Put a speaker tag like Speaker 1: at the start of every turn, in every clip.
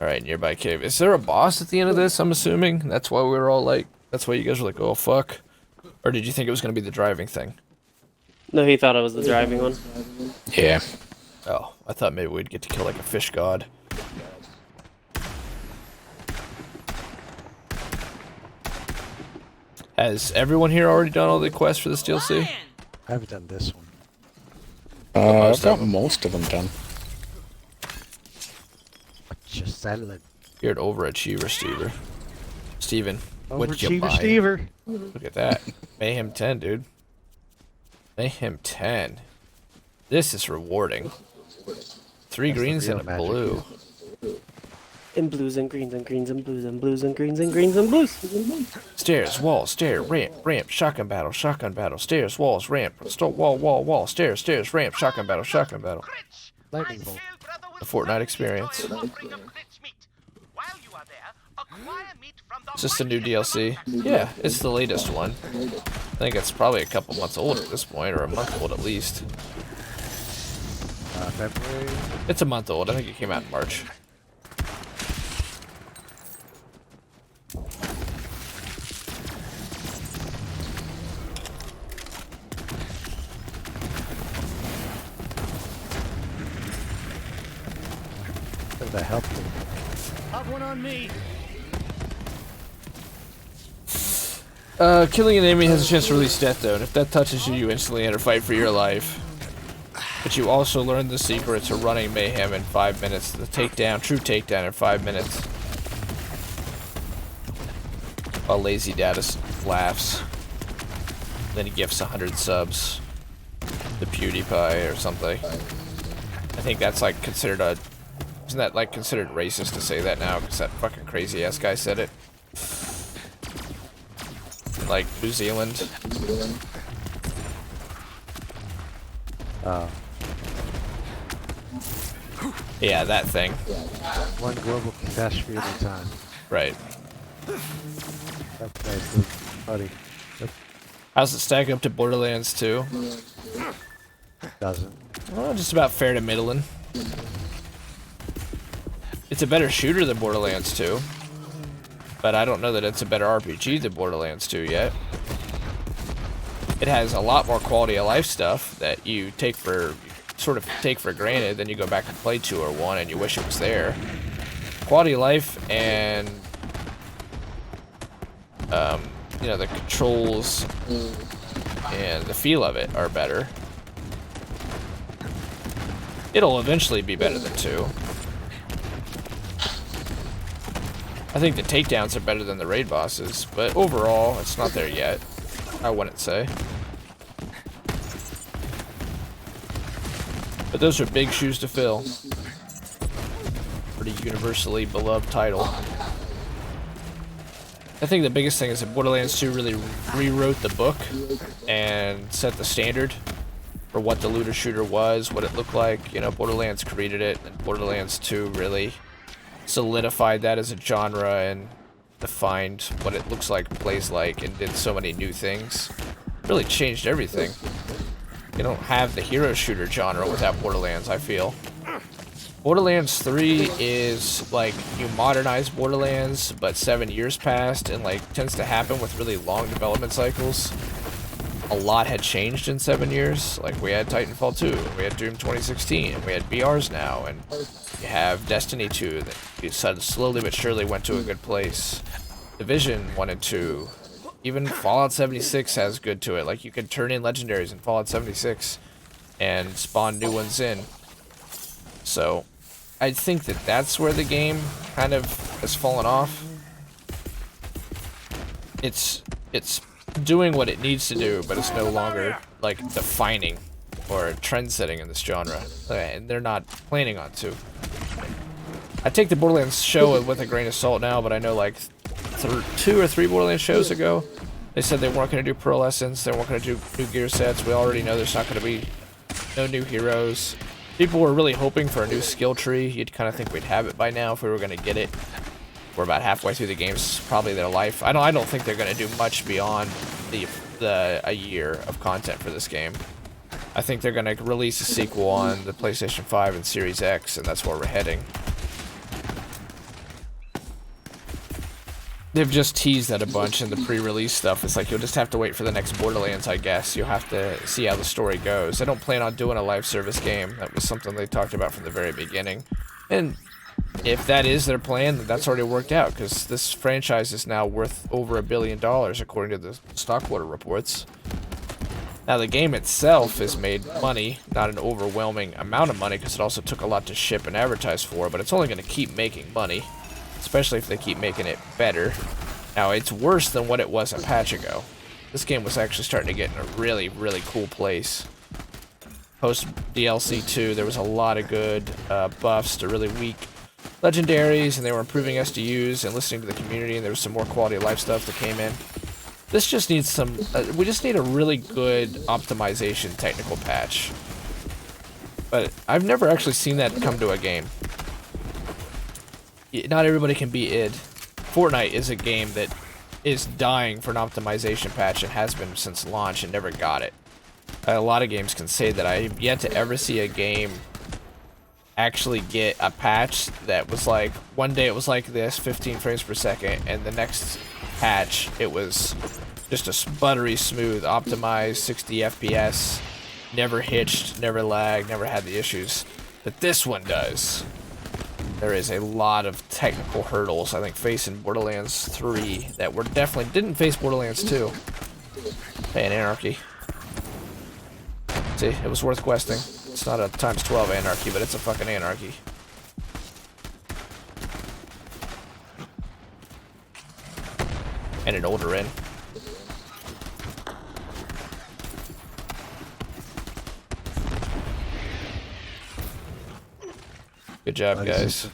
Speaker 1: Alright, nearby cave. Is there a boss at the end of this, I'm assuming? That's why we were all like, that's why you guys were like, oh fuck. Or did you think it was gonna be the driving thing?
Speaker 2: No, he thought it was the driving one.
Speaker 3: Yeah.
Speaker 1: Oh, I thought maybe we'd get to kill like a fish god. Has everyone here already done all the quests for this DLC?
Speaker 4: I haven't done this one.
Speaker 3: I've got most of them done.
Speaker 4: Just settling.
Speaker 1: You're an overachiever, Steven, what'd you
Speaker 4: Overachiever
Speaker 1: buy?
Speaker 4: Stever.
Speaker 1: Look at that. Mayhem 10, dude. Mayhem 10. This is rewarding. 3
Speaker 4: That's the
Speaker 1: greens
Speaker 4: real
Speaker 1: and a
Speaker 4: magic.
Speaker 1: blue.
Speaker 2: And blues and greens and greens and blues and blues and greens and greens and blues.
Speaker 1: Stairs, wall, stair, ramp, shotgun battle, stairs, walls, ramp, wall, stairs, ramp, shotgun battle.
Speaker 4: Lightning bolt.
Speaker 1: The Fortnite experience. Is this the new DLC? Yeah, it's the latest one. I think it's probably a couple months old at this point, or a month old at least.
Speaker 4: February.
Speaker 1: It's a month old. I think it came out in March.
Speaker 4: Does that help you?
Speaker 5: Have one on me.
Speaker 1: Killing an enemy has a chance to release death zone. If that touches you, you instantly enter fight for your life. But you also learn the secret to running mayhem in 5 minutes. The takedown, true takedown in 5 minutes. While Lazy Dad laughs. Then he gifts 100 subs to PewDiePie or something. I think that's like considered a... Isn't that like considered racist to say that now? Because that fucking crazy ass guy said it. Like New Zealand. Yeah, that thing.
Speaker 4: One global catastrophe at a time.
Speaker 1: Right.
Speaker 4: That's nice, buddy.
Speaker 1: How's it stack up to Borderlands 2?
Speaker 4: Doesn't.
Speaker 1: Well, just about fair to middling. It's a better shooter than Borderlands 2. But I don't know that it's a better RPG than Borderlands 2 yet. It has a lot more quality of life stuff that you sort of take for granted, then you go back and play 2 or 1 and you wish it was there. Quality of life and you know, the controls and the feel of it are better. It'll eventually be better than 2. I think the takedowns are better than the raid bosses, but overall, it's not there yet. I wouldn't say. But those are big shoes to fill. Pretty universally beloved title. I think the biggest thing is that Borderlands 2 really rewrote the book and set the standard for what the looter shooter was, what it looked like. You know, Borderlands created it, and Borderlands 2 really solidified that as a genre and defined what it looks like, plays like, and did so many new things. Really changed everything. You don't have the hero shooter genre without Borderlands, I feel. Borderlands 3 is like you modernize Borderlands, but 7 years passed, and like tends to happen with really long development cycles. A lot had changed in 7 years. Like we had Titanfall 2, we had Doom 2016, and we had BRs now, and you have Destiny 2 that slowly but surely went to a good place. Division 1 and 2. Even Fallout 76 has good to it. Like you can turn in legendaries in Fallout 76 and spawn new ones in. So I think that that's where the game kind of has fallen off. It's doing what it needs to do, but it's no longer like defining or trend setting in this genre, and they're not planning on to. I take the Borderlands show with a grain of salt now, but I know like 2 or 3 Borderlands shows ago, they said they weren't going to do pearlescence, they weren't going to do new gear sets. We already know there's not going to be no new heroes. People were really hoping for a new skill tree. You'd kind of think we'd have it by now if we were going to get it. We're about halfway through the game's probably their life. I don't think they're going to do much beyond a year of content for this game. I think they're going to release a sequel on the PlayStation 5 and Series X, and that's where we're heading. they've just teased that a bunch in the pre-release stuff. It's like you'll just have to wait for the next Borderlands, I guess. You'll have to see how the story goes. I don't plan on doing a live service game. That was something they talked about from the very beginning. And if that is their plan, then that's already worked out, because this franchise is now worth over $1 billion, according to the Stockwater reports. Now, the game itself has made money, not an overwhelming amount of money, because it also took a lot to ship and advertise for, but it's only going to keep making money, especially if they keep making it better. Now, it's worse than what it was a patch ago. This game was actually starting to get in a really, really cool place. Post DLC 2, there was a lot of good buffs to really weak legendaries, and they were improving SDUs and listening to the community, and there was some more quality of life stuff that came in. This just needs some, we just need a really good optimization technical patch. But I've never actually seen that come to a game. Not everybody can beat id. Fortnite is a game that is dying for an optimization patch and has been since launch and never got it. A lot of games can say that. I've yet to ever see a game actually get a patch that was like, one day it was like this, 15 frames per second, and the next patch it was just a buttery smooth, optimized 60 FPS, never hitched, never lagged, never had the issues that this one does. There is a lot of technical hurdles, I think, facing Borderlands 3 that were definitely didn't face Borderlands 2. Hey, an anarchy. See, it was worth questing. It's not a times 12 anarchy, but it's a fucking anarchy. And an older inn. Good job, guys.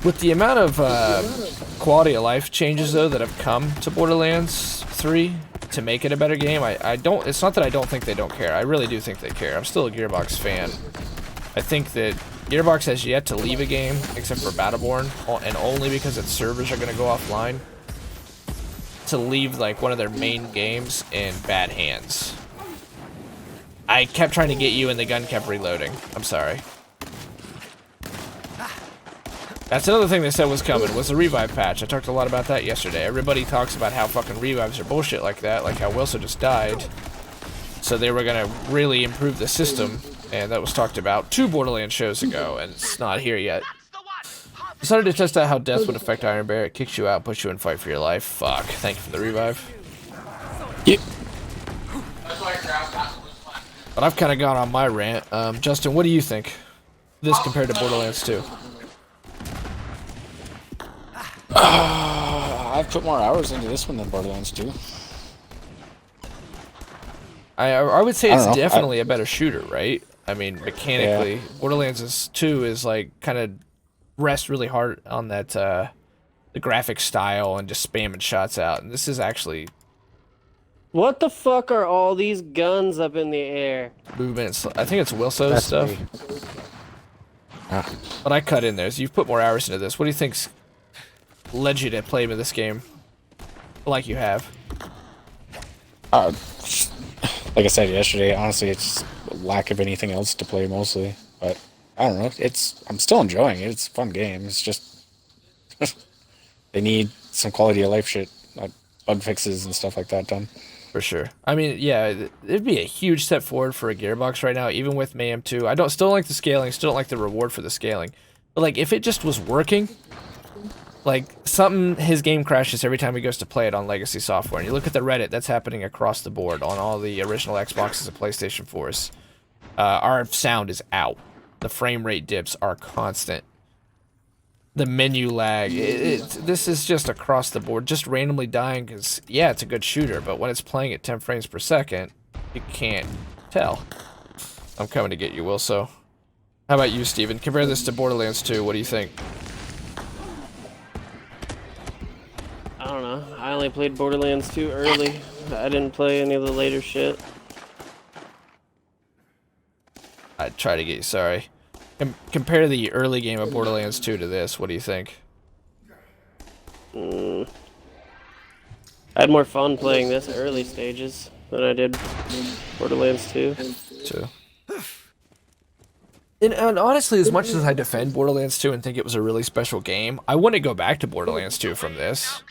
Speaker 1: With the amount of quality of life changes, though, that have come to Borderlands 3 to make it a better game, I don't. It's not that I don't think they don't care. I really do think they care. I'm still a Gearbox fan. I think that Gearbox has yet to leave a game, except for Battleborn, and only because its servers are going to go offline, to leave like one of their main games in bad hands. I kept trying to get you and the gun kept reloading. I'm sorry. That's another thing they said was coming, was the revive patch. I talked a lot about that yesterday. Everybody talks about how fucking revives are bullshit like that, like how Wilson just died. So they were gonna really improve the system, and that was talked about 2 Borderlands shows ago, and it's not here yet. Decided to test out how death would affect Iron Bear. It kicks you out, puts you in fight for your life. Fuck. Thank you for the revive.
Speaker 3: Yep.
Speaker 1: But I've kind of gone on my rant. Justin, what do you think? This compared to Borderlands 2?
Speaker 3: I've put more hours into this one than Borderlands 2.
Speaker 1: I would say
Speaker 3: I
Speaker 1: it's
Speaker 3: don't know.
Speaker 1: definitely a better shooter, right? I mean, mechanically, Borderlands 2 is like kind of rests really hard on that the graphic style and just spamming shots out. And this is actually
Speaker 2: What the fuck are all these guns up in the air?
Speaker 1: movements. I think it's Wilso's
Speaker 4: That's
Speaker 1: stuff.
Speaker 4: me.
Speaker 1: But I cut in there. So you've put more hours into this. What do you think's led you to play with this game like you have?
Speaker 3: Like I said yesterday, honestly, it's lack of anything else to play mostly. But I don't know. I'm still enjoying it. It's a fun game. It's just they need some quality of life shit, like bug fixes and stuff like that done.
Speaker 1: For sure. I mean, yeah, it'd be a huge step forward for a Gearbox right now, even with Mayhem 2. I still don't like the scaling, still don't like the reward for the scaling. But like, if it just was working, like his game crashes every time he goes to play it on legacy software. And you look at the Reddit, that's happening across the board on all the original Xboxes and PlayStation 4s. Our sound is out. The frame rate dips are constant. The menu lag, this is just across the board, just randomly dying because, yeah, it's a good shooter, but when it's playing at 10 frames per second, you can't tell. I'm coming to get you, Will, so. How about you, Steven? Compare this to Borderlands 2, what do you think?
Speaker 2: I don't know. I only played Borderlands 2 early. I didn't play any of the later shit.
Speaker 1: I'd try to get you, sorry. Compare the early game of Borderlands 2 to this, what do you think?
Speaker 2: I had more fun playing this early stages than I did Borderlands 2.
Speaker 1: 2. And honestly, as much as I defend Borderlands 2 and think it was a really special game, I wouldn't go back to Borderlands 2 from this.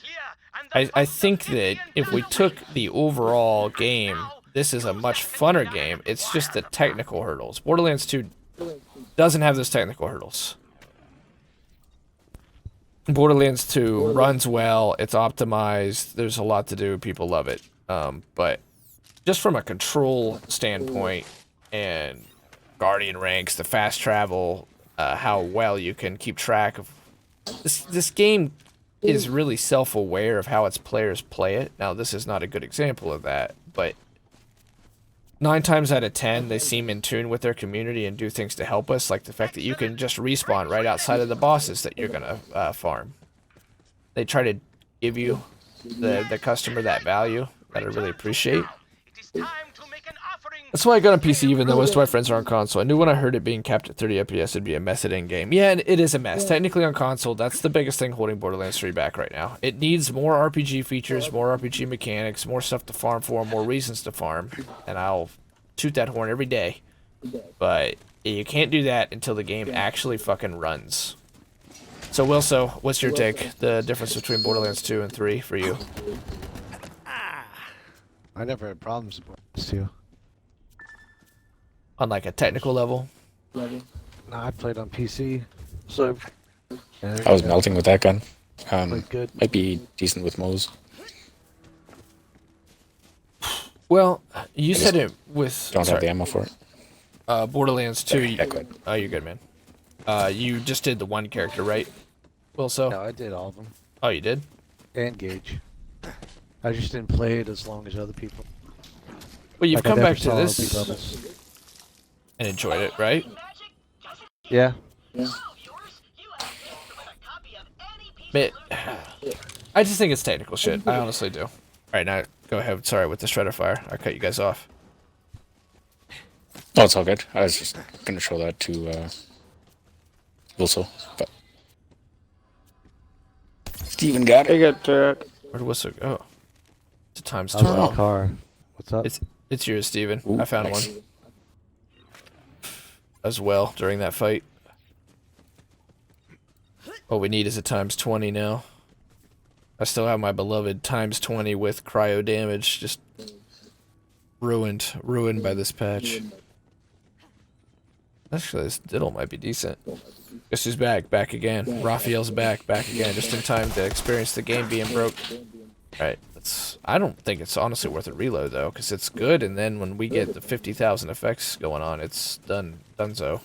Speaker 1: I think that if we took the overall game, this is a much funner game. It's just the technical hurdles. Borderlands 2 doesn't have those technical hurdles. Borderlands 2 runs well, it's optimized, there's a lot to do, people love it. But just from a control standpoint and Guardian ranks, the fast travel, how well you can keep track of this game is really self-aware of how its players play it. Now, this is not a good example of that, but 9 times out of 10, they seem in tune with their community and do things to help us, like the fact that you can just respawn right outside of the bosses that you're gonna farm. They try to give you, the customer, that value that I really appreciate. That's why I got on PC, even though most of my friends are on console. I knew when I heard it being capped at 30 FPS, it'd be a mess at in-game. Yeah, and it is a mess. Technically on console, that's the biggest thing holding Borderlands 3 back right now. It needs more RPG features, more RPG mechanics, more stuff to farm for, more reasons to farm. And I'll toot that horn every day. But you can't do that until the game actually fucking runs. So, Wilso, what's your take? The difference between Borderlands 2 and 3 for you?
Speaker 4: I never had problems with Borderlands 2.
Speaker 1: On like a technical level?
Speaker 4: No, I played on PC, so
Speaker 3: I was melting with that gun.
Speaker 4: played good.
Speaker 3: Might be decent with Moe's.
Speaker 1: Well, you said it with...
Speaker 3: Don't have the ammo for it.
Speaker 1: Borderlands 2...
Speaker 3: Yeah, good.
Speaker 1: Oh, you're good, man. You just did the one character, right? Wilso?
Speaker 4: No, I did all of them.
Speaker 1: Oh, you did?
Speaker 4: And Gage. I just didn't play it as long as other people.
Speaker 1: Well, you've
Speaker 4: Like, I
Speaker 1: come
Speaker 4: never
Speaker 1: back to
Speaker 4: saw
Speaker 1: this...
Speaker 4: big levels.
Speaker 1: and enjoyed it, right?
Speaker 4: Yeah.
Speaker 1: But I just think it's technical shit. I honestly do. All right, now go ahead. Sorry with the shredder fire. I cut you guys off.
Speaker 3: Oh, it's all good. I was just gonna show that to Wilso, but Steven got
Speaker 2: I
Speaker 3: it.
Speaker 2: got Turok.
Speaker 1: Where'd Whistle go? It's a times
Speaker 4: I was in
Speaker 1: 12.
Speaker 4: the car. What's up?
Speaker 1: It's yours, Steven.
Speaker 3: Ooh,
Speaker 1: I found
Speaker 3: nice.
Speaker 1: one as well during that fight. What we need is a times 20 now. I still have my beloved times 20 with cryo damage, just ruined by this patch. Actually, this diddle might be decent. Guess who's back again. Raphael's back again, just in time to experience the game being broke. Right, I don't think it's honestly worth a reload though, because it's good, and then when we get the 50,000 effects going on, it's donezo.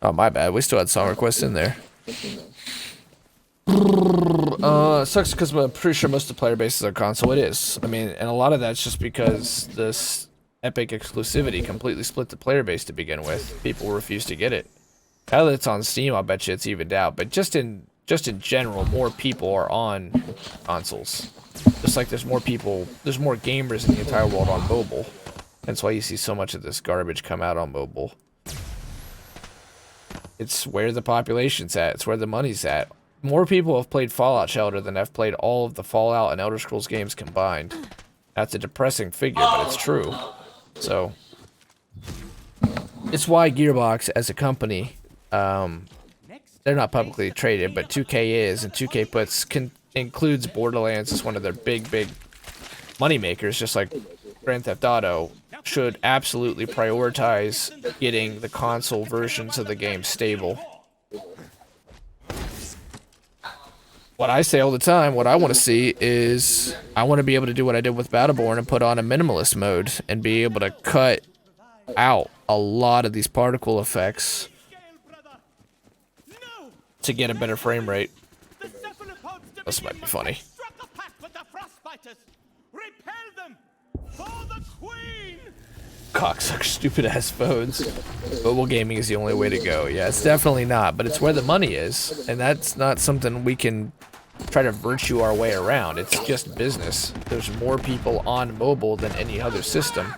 Speaker 1: Oh, my bad. We still had song requests in there. It sucks because I'm pretty sure most of the player base is on console. It is. I mean, and a lot of that's just because this Epic exclusivity completely split the player base to begin with. People refuse to get it. Now that it's on Steam, I'll bet you it's evened out. But just in general, more people are on consoles. Just like there's more gamers in the entire world on mobile. That's why you see so much of this garbage come out on mobile. It's where the population's at. It's where the money's at. More people have played Fallout Shelter than have played all of the Fallout and Elder Scrolls games combined. That's a depressing figure, but it's true. So, it's why Gearbox, as a company, they're not publicly traded, but 2K is, and 2K includes Borderlands as one of their big money makers, just like Grand Theft Auto should absolutely prioritize getting the console versions of the game stable. What I say all the time, what I want to see is I want to be able to do what I did with Battleborn and put on a minimalist mode and be able to cut out a lot of these particle effects to get a better frame rate. This might be funny. Cocksucker, stupid ass phones. Mobile gaming is the only way to go. Yeah, it's definitely not, but it's where the money is, and that's not something we can try to virtue our way around. It's just business. There's more people on mobile than any other system.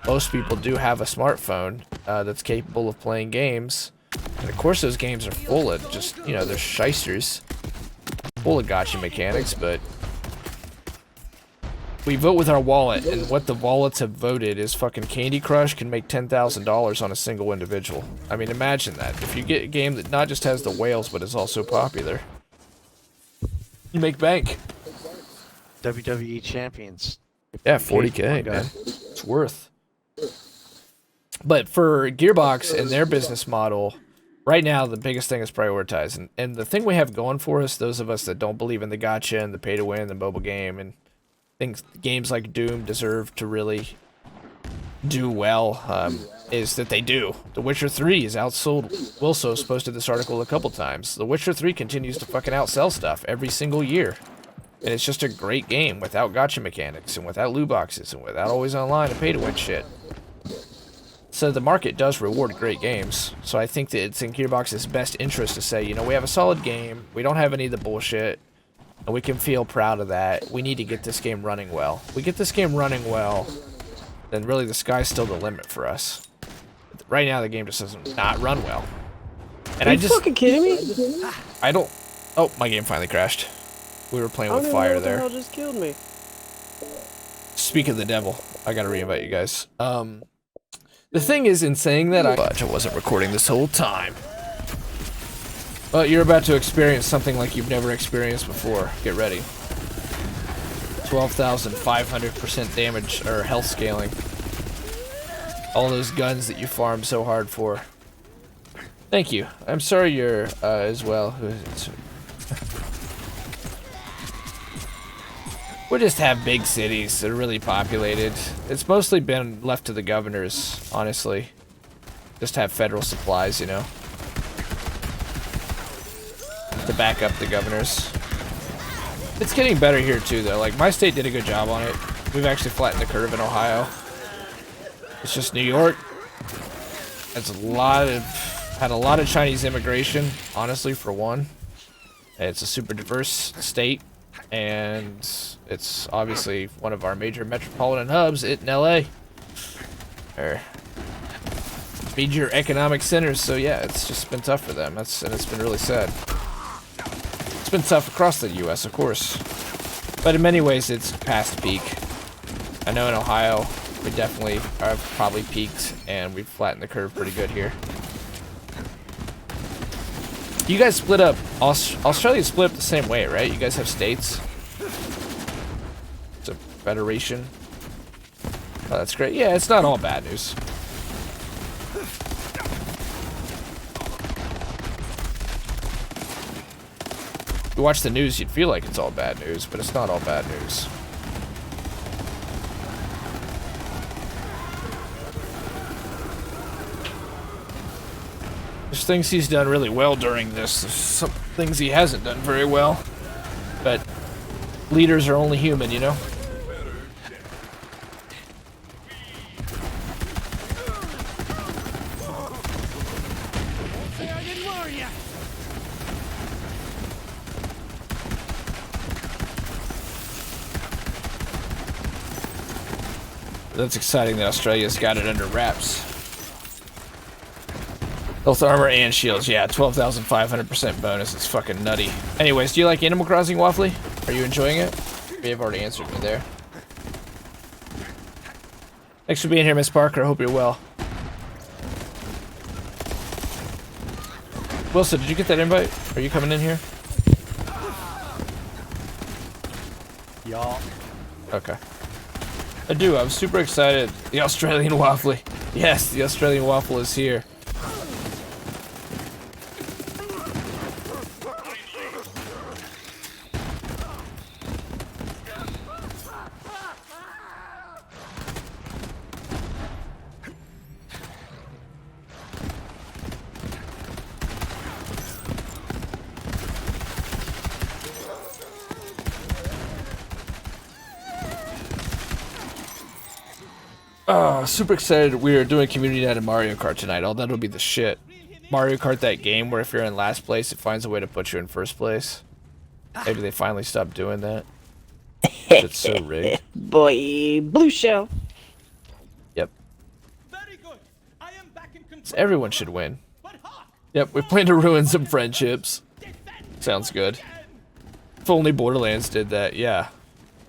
Speaker 1: Most people do have a smartphone that's capable of playing games, And of course those games are full of just, you know, they're shysters. Full of gotcha mechanics, but we vote with our wallet, and what the wallets have voted is fucking Candy Crush can make $10,000 on a single individual. I mean, imagine that. If you get a game that not just has the whales, but is also popular, you make bank.
Speaker 4: WWE champions.
Speaker 1: Yeah, 40K, man. It's worth. But for Gearbox and their business model, right now the biggest thing is prioritize. And the thing we have going for us, those of us that don't believe in the gacha and the pay to win, the mobile game, and think games like Doom deserve to really do well, is that they do. The Witcher 3 is outsold. Wilsos posted this article a couple times. The Witcher 3 continues to fucking outsell stuff every single year. And it's just a great game without gacha mechanics and without loot boxes and without always online and pay to win shit. So the market does reward great games. So I think that it's in Gearbox's best interest to say, you know, we have a solid game. We don't have any of the bullshit. And we can feel proud of that. We need to get this game running well. If we get this game running well, then really the sky's still the limit for us. But right now the game just doesn't not run well. And
Speaker 2: Are you fucking kidding me?
Speaker 1: I don't... Oh, my game finally crashed. We were playing with fire there.
Speaker 2: What the hell just killed me?
Speaker 1: Speak of the devil. I gotta reinvite you guys. The thing is, in saying that, I wasn't recording this whole time. Well, you're about to experience something like you've never experienced before. Get ready. 12,500% damage, or health scaling. All those guns that you farmed so hard for. Thank you. I'm sorry you're, as well. We just have big cities that are really populated. It's mostly been left to the governors, honestly. Just have federal supplies, you know. To back up the governors. It's getting better here too, though. Like, my state did a good job on it. We've actually flattened the curve in Ohio. It's just New York. It's had a lot of Chinese immigration, honestly, for one. It's a super diverse state, and it's obviously one of our major metropolitan hubs in LA. Or major economic centers, so yeah, it's just been tough for them. And it's been really sad. It's been tough across the US, of course. But in many ways, it's past peak. I know in Ohio, we definitely have probably peaked, and we've flattened the curve pretty good here. You guys split up. Australia split up the same way, right? You guys have states. It's a federation. Oh, that's great. Yeah, it's not all bad news. If you watch the news, you'd feel like it's all bad news, but it's not all bad news. There's things he's done really well during this. There's some things he hasn't done very well. But leaders are only human, you know? That's exciting that Australia's got it under wraps. Health armor and shields, yeah, 12,500% bonus. It's fucking nutty. Anyways, do you like Animal Crossing, Waffly? Are you enjoying it? You have already answered me there. Thanks for being here, Miss Parker. I hope you're well. Wilson, did you get that invite? Are you coming in here?
Speaker 4: Y'all.
Speaker 1: Okay. I do. I'm super excited. The Australian Waffly. Yes, the Australian Waffle is here. Oh, super excited. We are doing community night of Mario Kart tonight. Oh, that'll be the shit. Mario Kart, that game where if you're in last place, it finds a way to put you in first place. Maybe they finally stopped doing that. It's so rigged.
Speaker 2: Boy, blue shell.
Speaker 1: Yep.
Speaker 5: Very good. I am back in control.
Speaker 1: So everyone should win.
Speaker 5: But Hawk,
Speaker 1: Yep, we plan to ruin some friendships. Sounds good. If only Borderlands did that, yeah.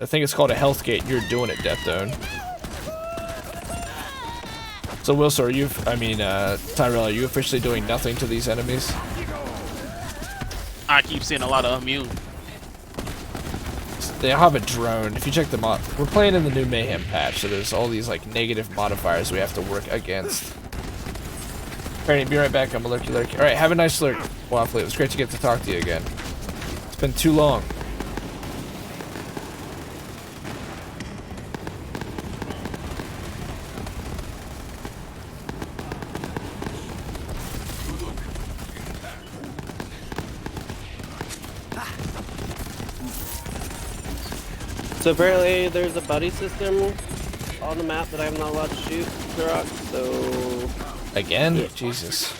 Speaker 1: I think it's called a health gate. You're doing it, Deathzone. So, Wilson, Tyrell, are you officially doing nothing to these enemies?
Speaker 6: I keep seeing a lot of immune.
Speaker 1: They have a drone. If you check them out, we're playing in the new Mayhem patch, so there's all these like negative modifiers we have to work against. Alright, be right back. I'm a lurky. Alright, have a nice lurk, Waffle. It was great to get to talk to you again. It's been too long.
Speaker 2: So apparently there's a buddy system on the map that I'm not allowed to shoot the rock, so...
Speaker 1: Again?
Speaker 2: Yeah.
Speaker 1: Jesus.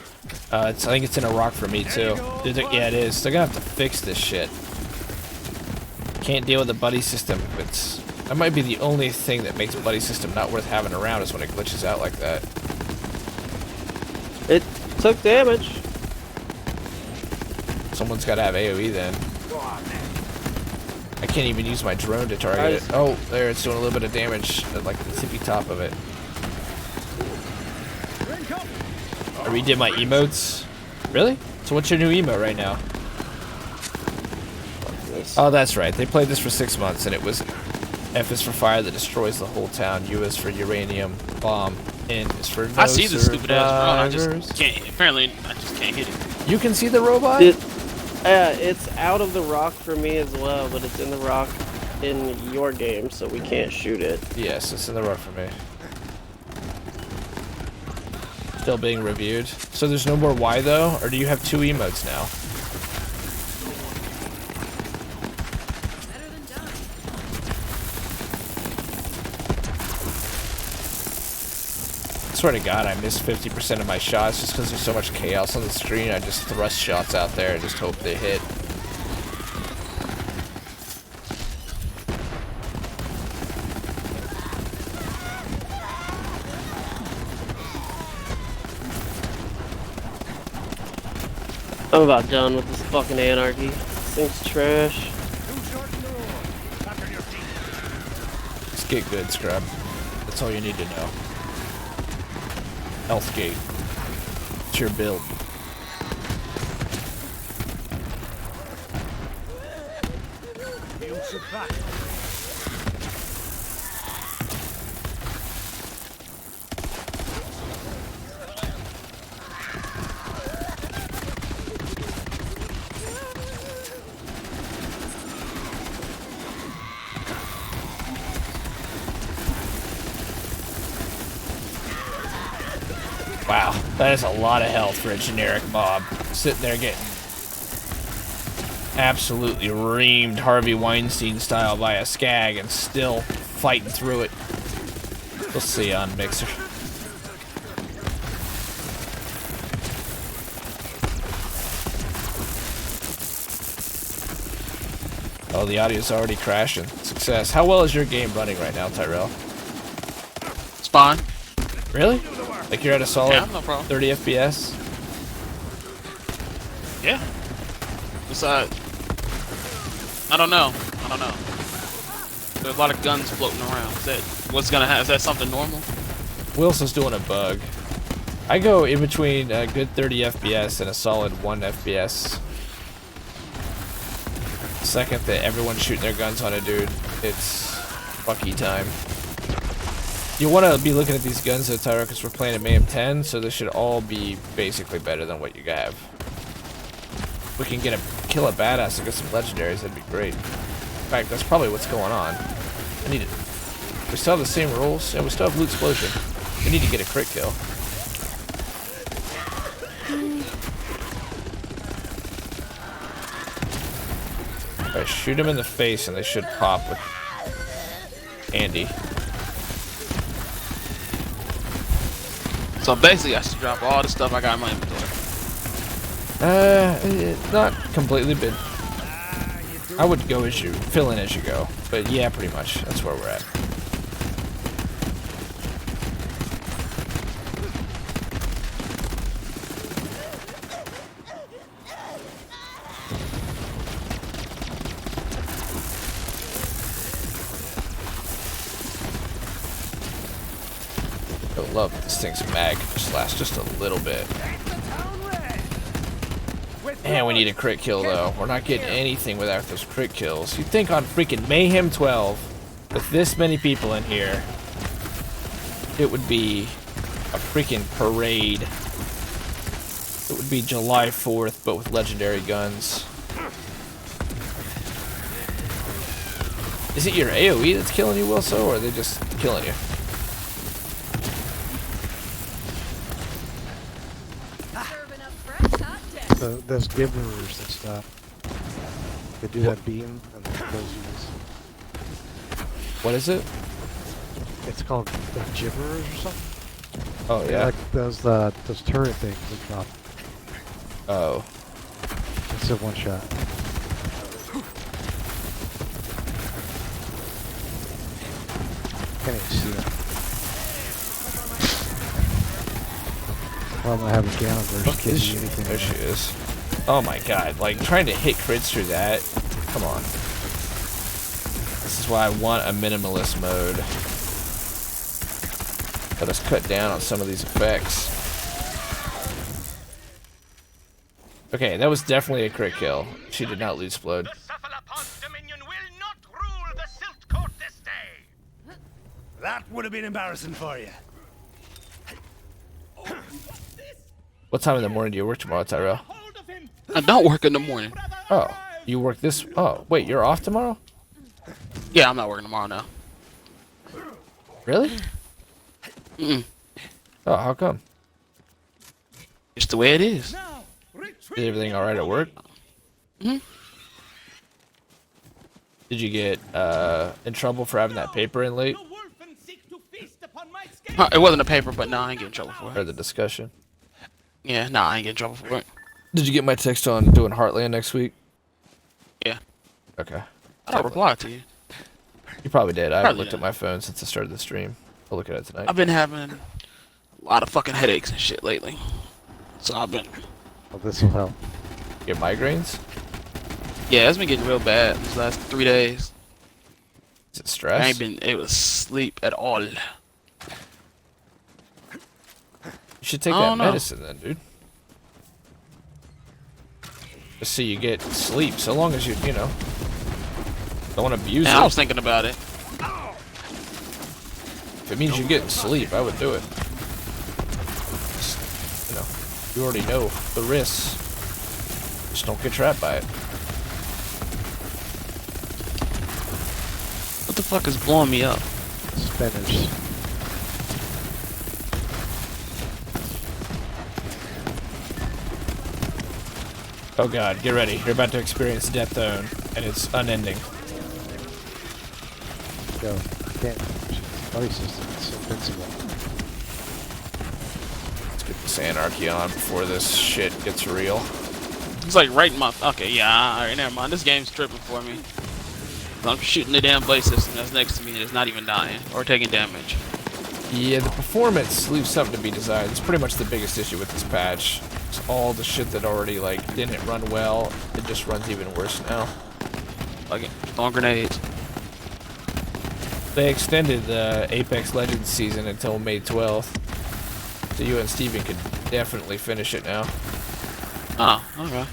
Speaker 1: I think it's in a rock for me too. Yeah, it is. They're gonna have to fix this shit. Can't deal with the buddy system. That might be the only thing that makes buddy system not worth having around is when it glitches out like that.
Speaker 2: It took damage.
Speaker 1: Someone's gotta have AoE then. I can't even use my drone to target it. Oh, there, it's doing a little bit of damage at like the tippy top of it. I redid my emotes. Really? So what's your new emote right now? Oh, that's right. They played this for 6 months, and it was F is for fire that destroys the whole town. U is for uranium bomb. N is for no
Speaker 6: I see this stupid ass drone. I
Speaker 1: survivors.
Speaker 6: just can't. Apparently, I just can't hit it.
Speaker 1: You can see the robot?
Speaker 2: It's out of the rock for me as well, but it's in the rock in your game, so we can't shoot it.
Speaker 1: Yes, it's in the rock for me. Still being reviewed. So there's no more Y though? Or do you have 2 emotes now? I swear to God, I miss 50% of my shots just because there's so much chaos on the screen. I just thrust shots out there and just hope they hit.
Speaker 2: I'm about done with this fucking anarchy. This thing's trash.
Speaker 1: Just get good, scrub. That's all you need to know. Health gate. It's your build. Wow, that is a lot of health for a generic mob. Sitting there getting absolutely reamed Harvey Weinstein style by a skag and still fighting through it. We'll see on Mixer. Oh, the audio's already crashing. Success. How well is your game running right now, Tyrell?
Speaker 6: It's fine.
Speaker 1: Really? Like you're at a solid
Speaker 6: Yeah, no problem.
Speaker 1: 30 FPS?
Speaker 6: Yeah. It's I don't know. There's a lot of guns floating around. Is that something normal?
Speaker 1: Wilson's doing a bug. I go in between a good 30 FPS and a solid 1 FPS. The second that everyone's shooting their guns on a dude, it's fucky time. You want to be looking at these guns though, Tyra, because we're playing at Mayhem 10, so this should all be basically better than what you have. If we can kill a badass and get some legendaries, that'd be great. In fact, that's probably what's going on. I need it. We still have the same rules, and we still have loot explosion. We need to get a crit kill. Alright, shoot him in the face and they should pop with Andy.
Speaker 6: So basically, I should drop all the stuff I got in my inventory.
Speaker 1: Not completely, but I would go as you, fill in as you go. But yeah, pretty much. That's where we're at. love this thing's mag. Just lasts just a little bit. And we need a crit kill though. We're not getting anything without those crit kills. You'd think on freaking Mayhem 12, with this many people in here, it would be a freaking parade. It would be July 4th, but with legendary guns. Is it your AoE that's killing you, Wilso, or are they just killing you?
Speaker 4: Those gibberers and stuff. They do that beam and then those units.
Speaker 1: What is it?
Speaker 4: It's called the gibberers or something.
Speaker 1: Oh,
Speaker 4: They're
Speaker 1: yeah.
Speaker 4: like those turret things that drop.
Speaker 1: Oh.
Speaker 4: It's a one shot. Can't even see them. Well, I'm gonna have a gallon versus
Speaker 1: Fuck is she?
Speaker 4: anything.
Speaker 1: There she is. Oh my god, like trying to hit crits through that. Come on. This is why I want a minimalist mode. Let us cut down on some of these effects. Okay, that was definitely a crit kill. She did not lose Splode.
Speaker 5: That would have been embarrassing for you.
Speaker 1: What time in the morning do you work tomorrow, Tyrell?
Speaker 6: I don't work in the morning.
Speaker 1: Oh, you work this... Oh, wait, you're off tomorrow?
Speaker 6: Yeah, I'm not working tomorrow now.
Speaker 1: Really?
Speaker 6: Mm-mm.
Speaker 1: Oh, how come?
Speaker 6: It's the way it is.
Speaker 1: Is everything alright at work?
Speaker 6: Hmm.
Speaker 1: Did you get in trouble for having that paper in late?
Speaker 6: It wasn't a paper, but nah, I ain't getting in trouble for
Speaker 1: Or
Speaker 6: it.
Speaker 1: the discussion?
Speaker 6: Yeah, nah, I ain't getting in trouble for it.
Speaker 1: Did you get my text on doing Heartland next week?
Speaker 6: Yeah.
Speaker 1: Okay.
Speaker 6: I replied to you.
Speaker 1: You probably did. I haven't
Speaker 6: Probably
Speaker 1: looked
Speaker 6: did.
Speaker 1: at my phone since I started the stream. I'll look at it tonight.
Speaker 6: I've been having a lot of fucking headaches and shit lately. So I've been...
Speaker 4: Well, this will help.
Speaker 1: Get migraines?
Speaker 6: Yeah, it's been getting real bad these last 3 days.
Speaker 1: Is it
Speaker 6: I
Speaker 1: stress?
Speaker 6: ain't been able to sleep at all.
Speaker 1: You should take
Speaker 6: I
Speaker 1: that
Speaker 6: don't know.
Speaker 1: medicine then, dude. Just so you get sleep. So long as you know, don't abuse
Speaker 6: Yeah, I
Speaker 1: it.
Speaker 6: was thinking about it.
Speaker 1: If it means you're getting sleep, I would do it. Just, you already know the risks. Just don't get trapped by it.
Speaker 6: What the fuck is blowing me up?
Speaker 4: Spinners.
Speaker 1: Oh god, get ready. You're about to experience Death Zone, and it's unending.
Speaker 4: Go. Can't. Body system. It's invincible.
Speaker 1: Let's get this anarchy on before this shit gets real.
Speaker 6: It's like right in my... Okay, yeah, alright, never mind. This game's tripping for me. I'm shooting the damn blade system that's next to me and it's not even dying or taking damage.
Speaker 1: Yeah, the performance leaves something to be desired. It's pretty much the biggest issue with this patch. It's all the shit that already, like, didn't run well. It just runs even worse now.
Speaker 6: Like, throwing grenades.
Speaker 1: They extended the Apex Legends season until May 12th. So you and Steven could definitely finish it now.
Speaker 6: Oh, okay.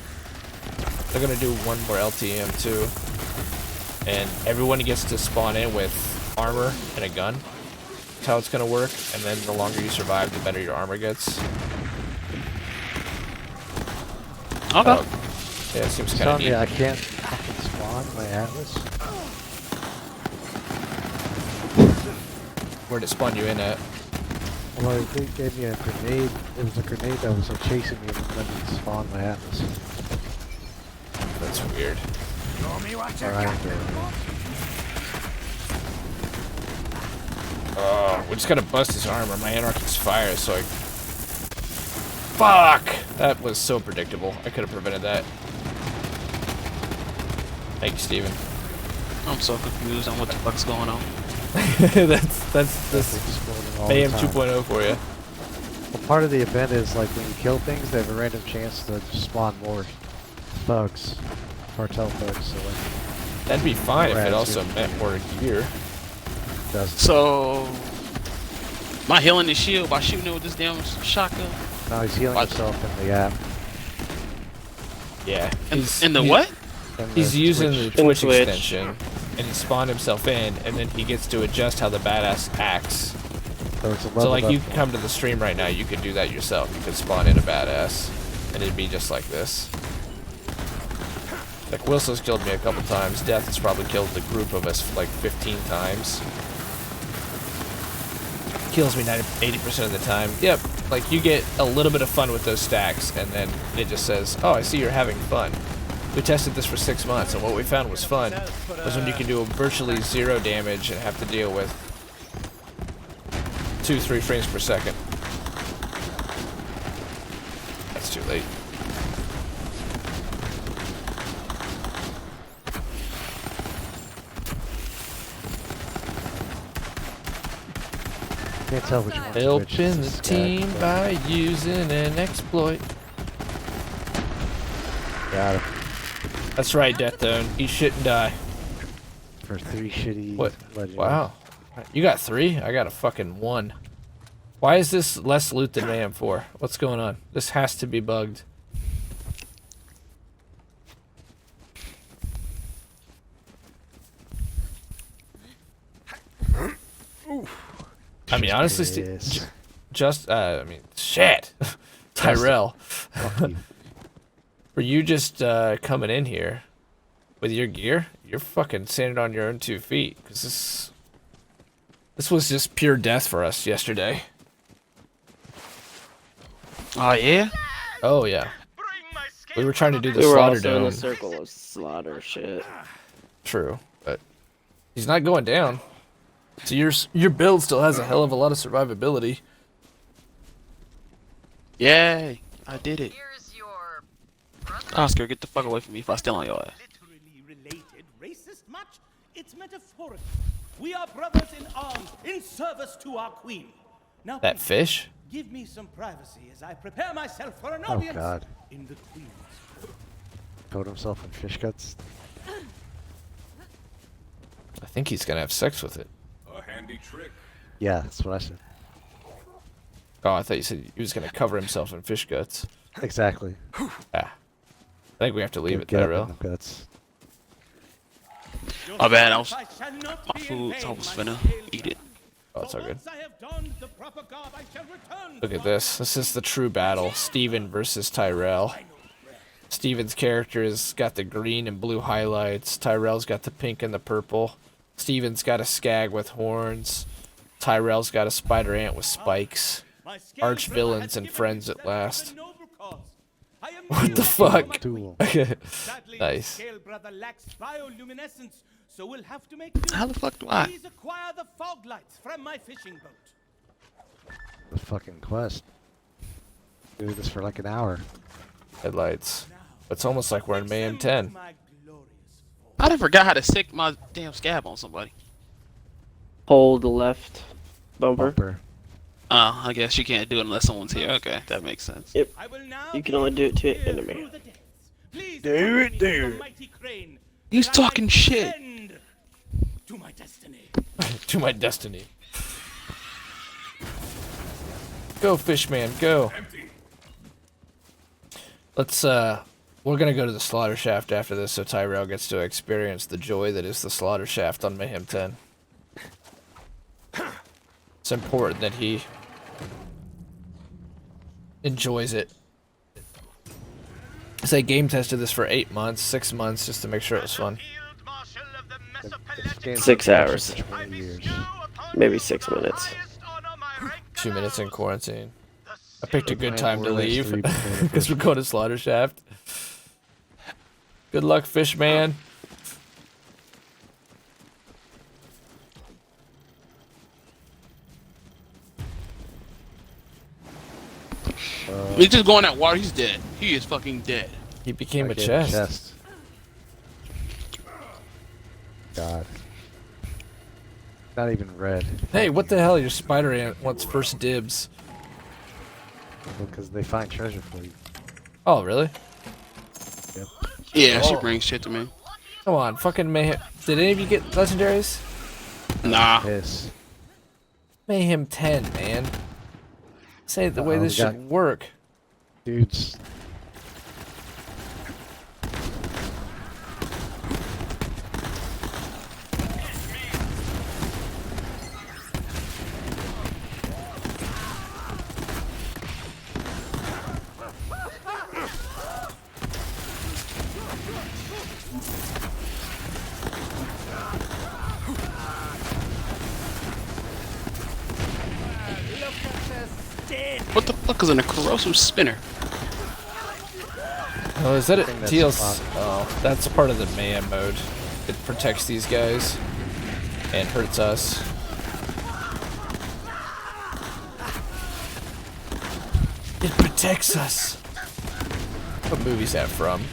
Speaker 1: They're gonna do one more LTM too. And everyone gets to spawn in with armor and a gun. That's how it's gonna work. And then the longer you survive, the better your armor gets.
Speaker 6: Okay.
Speaker 1: Yeah, it seems kind
Speaker 4: Telling
Speaker 1: of
Speaker 4: me
Speaker 1: neat.
Speaker 4: I can't fucking spawn my Atlas.
Speaker 1: Where'd it spawn you in at?
Speaker 4: Well, they gave me a grenade. It was a grenade that was like chasing me and let me spawn my Atlas.
Speaker 1: That's weird.
Speaker 5: Show me what you
Speaker 4: Or
Speaker 5: got.
Speaker 4: Iron Bear.
Speaker 1: Oh, we just gotta bust his armor. My Anarchist fire, so I... Fuck! That was so predictable. I could have prevented that. Thank you, Steven.
Speaker 6: I'm so confused on what the fuck's going on.
Speaker 1: that's
Speaker 4: They
Speaker 1: this
Speaker 4: exploding all
Speaker 1: Mayhem
Speaker 4: the time.
Speaker 1: 2.0 for you.
Speaker 4: Well, part of the event is like when you kill things, they have a random chance to spawn more thugs, cartel thugs. So like,
Speaker 1: That'd be fine if it
Speaker 4: Right,
Speaker 1: also
Speaker 4: yeah.
Speaker 1: meant more gear.
Speaker 4: it does
Speaker 6: So, Am I healing the shield by shooting it with this damn shotgun?
Speaker 4: No, he's healing
Speaker 6: Watch.
Speaker 4: himself in the app.
Speaker 1: Yeah.
Speaker 6: In the what?
Speaker 4: In
Speaker 1: He's
Speaker 4: the
Speaker 1: using
Speaker 4: Twitch.
Speaker 1: the Twitch
Speaker 2: Twitch.
Speaker 1: extension, and he spawned himself in, and then he gets to adjust how the badass acts.
Speaker 4: So it's a
Speaker 1: So
Speaker 4: level
Speaker 1: like
Speaker 4: up
Speaker 1: you
Speaker 4: one.
Speaker 1: come to the stream right now, you could do that yourself. You could spawn in a badass, and it'd be just like this. Like Wilson's killed me a couple times. Death has probably killed the group of us like 15 times. Kills me 80% of the time. Yep, like you get a little bit of fun with those stacks, and then it just says, "Oh, I see you're having fun." We tested this for 6 months, and what we found was fun was when you can do virtually 0 damage and have to deal with 2-3 frames per second. That's too late.
Speaker 4: Can't tell which one's which.
Speaker 1: Helping
Speaker 4: It's
Speaker 1: the
Speaker 4: a
Speaker 1: team
Speaker 4: stack,
Speaker 1: by using an exploit.
Speaker 4: but got him.
Speaker 1: That's right, Death Zone. Eat shit and die.
Speaker 4: For 3 shitty
Speaker 1: What?
Speaker 4: legendaries.
Speaker 1: Wow. You got 3? I got a fucking 1. Why is this less loot than Mayhem 4? What's going on? This has to be bugged. I mean, honestly,
Speaker 4: Yes.
Speaker 1: I mean, shit. Tyrell.
Speaker 4: Fuck you.
Speaker 1: For you just coming in here with your gear, you're fucking standing on your own 2 feet. Because this was just pure death for us yesterday.
Speaker 6: Oh yeah.
Speaker 1: Oh, yeah. We were trying to do the
Speaker 2: We were
Speaker 1: slaughter
Speaker 2: also in
Speaker 1: dome.
Speaker 2: a circle of slaughter shit.
Speaker 1: True, but he's not going down. So your build still has a hell of a lot of survivability.
Speaker 6: Yay! I did it.
Speaker 7: Here's your brother.
Speaker 6: Oscar, get the fuck away from me if I steal on your ass.
Speaker 5: Literally related, racist much? It's metaphorical. We are brothers in arms, in service to our queen. Now,
Speaker 1: That
Speaker 5: please,
Speaker 1: fish?
Speaker 5: give me some privacy as I prepare myself for an
Speaker 4: Oh,
Speaker 5: audience
Speaker 4: God.
Speaker 5: in the queen's.
Speaker 4: Coat himself in fish guts.
Speaker 1: I think he's gonna have sex with it.
Speaker 4: Yeah, that's what I said.
Speaker 1: Oh, I thought you said he was gonna cover himself in fish guts.
Speaker 4: Exactly.
Speaker 1: Ah. I think we have to leave it,
Speaker 4: Get up in
Speaker 1: Tyrell.
Speaker 4: the guts.
Speaker 6: My bad.
Speaker 5: I shall not
Speaker 6: My
Speaker 5: be in
Speaker 6: food, so I
Speaker 5: vain,
Speaker 6: was
Speaker 5: my
Speaker 6: finna
Speaker 5: scale
Speaker 6: eat it.
Speaker 1: Oh, it's all good.
Speaker 5: Once I have donned the proper garb, I shall return
Speaker 1: Look
Speaker 5: to
Speaker 1: at
Speaker 5: my
Speaker 1: this. This is the true battle. Steven versus Tyrell. Steven's character has got the green and blue highlights. Tyrell's got the pink and the purple. Steven's got a skag with horns. Tyrell's got a spider ant with spikes.
Speaker 5: My scale
Speaker 1: Arch
Speaker 5: brother
Speaker 1: villains
Speaker 5: has
Speaker 1: and
Speaker 5: given
Speaker 1: friends at
Speaker 5: himself to
Speaker 1: last.
Speaker 5: a noble cause. I am
Speaker 1: What the
Speaker 5: not
Speaker 1: fuck?
Speaker 5: my
Speaker 4: Tool.
Speaker 5: Sadly,
Speaker 1: Nice.
Speaker 5: Scale brother lacks bioluminescence, so we'll have to make do.
Speaker 6: How the fuck do I?
Speaker 5: Please acquire the fog lights from my fishing boat.
Speaker 4: The fucking quest. Do this for like an hour.
Speaker 1: Headlights. It's almost like we're in Mayhem 10.
Speaker 5: My glorious fall.
Speaker 6: I done forgot how to stick my damn scab on somebody.
Speaker 2: Hold the left bumper.
Speaker 4: Bumper.
Speaker 6: Oh, I guess you can't do it unless someone's here. Okay, that makes sense.
Speaker 2: Yep.
Speaker 5: I will now
Speaker 2: You can only do it to an
Speaker 5: peer
Speaker 2: enemy.
Speaker 5: through the depths. Please
Speaker 2: Do
Speaker 5: accompany
Speaker 2: it, do
Speaker 5: the
Speaker 2: it.
Speaker 5: mighty crane
Speaker 6: He's
Speaker 5: that I
Speaker 6: talking
Speaker 5: might
Speaker 6: shit.
Speaker 5: ascend to my destiny.
Speaker 1: To my destiny. Go, Fishman, go. Let's, we're gonna go to the slaughter shaft after this so Tyrell gets to experience the joy that is the slaughter shaft on Mayhem 10. It's important that he enjoys it. So I game tested this for 8 months, 6 months, just to make sure it was fun.
Speaker 4: This game's
Speaker 2: 6
Speaker 4: been
Speaker 2: hours.
Speaker 4: for 20 years.
Speaker 2: Maybe 6 minutes.
Speaker 1: 2 minutes in quarantine. I picked a good
Speaker 4: Playing
Speaker 1: time to
Speaker 4: Borderlands
Speaker 1: leave
Speaker 4: 3 before the
Speaker 1: because we're
Speaker 4: first
Speaker 1: going to slaughter shaft. Good luck, Fishman.
Speaker 6: He's just going that water. He's dead. He is fucking dead.
Speaker 1: He became a
Speaker 4: Okay,
Speaker 1: chest.
Speaker 4: God. Not even red.
Speaker 1: Hey, what the hell? Your spider ant wants first dibs.
Speaker 4: Because they find treasure for you.
Speaker 1: Oh, really?
Speaker 4: Yep.
Speaker 6: Yeah, she brings shit to me.
Speaker 1: Come on, fucking mayhem. Did any of you get legendaries?
Speaker 6: Nah.
Speaker 4: Piss.
Speaker 1: Mayhem 10, man. Say it the way
Speaker 4: Uh-oh,
Speaker 1: this
Speaker 4: we got-
Speaker 1: should work.
Speaker 4: Dudes.
Speaker 6: What the fuck is in a corrosive spinner?
Speaker 1: Oh, is that a
Speaker 4: think that's
Speaker 1: DLC? Oh, that's a part of the Mayhem mode. It protects these guys and hurts us. It protects us. What movie's that from?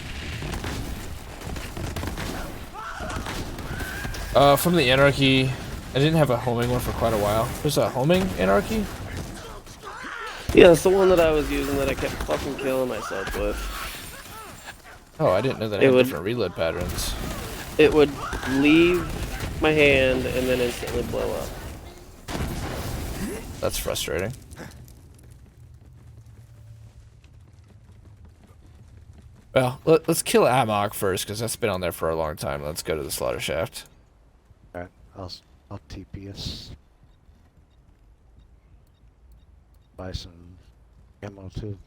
Speaker 1: From the Anarchy. I didn't have a homing one for quite a while. There's a homing Anarchy?
Speaker 2: Yeah, it's the one that I was using that I kept fucking killing myself with.
Speaker 1: Oh, I didn't know that it
Speaker 2: It
Speaker 1: had
Speaker 2: would-
Speaker 1: different reload patterns.
Speaker 2: It would leave my hand and then instantly blow up.
Speaker 1: That's frustrating. Well, let's kill Amok first, because that's been on there for a long time. Let's go to the slaughter shaft.
Speaker 4: Alright, I'll TP us. Buy some ammo too.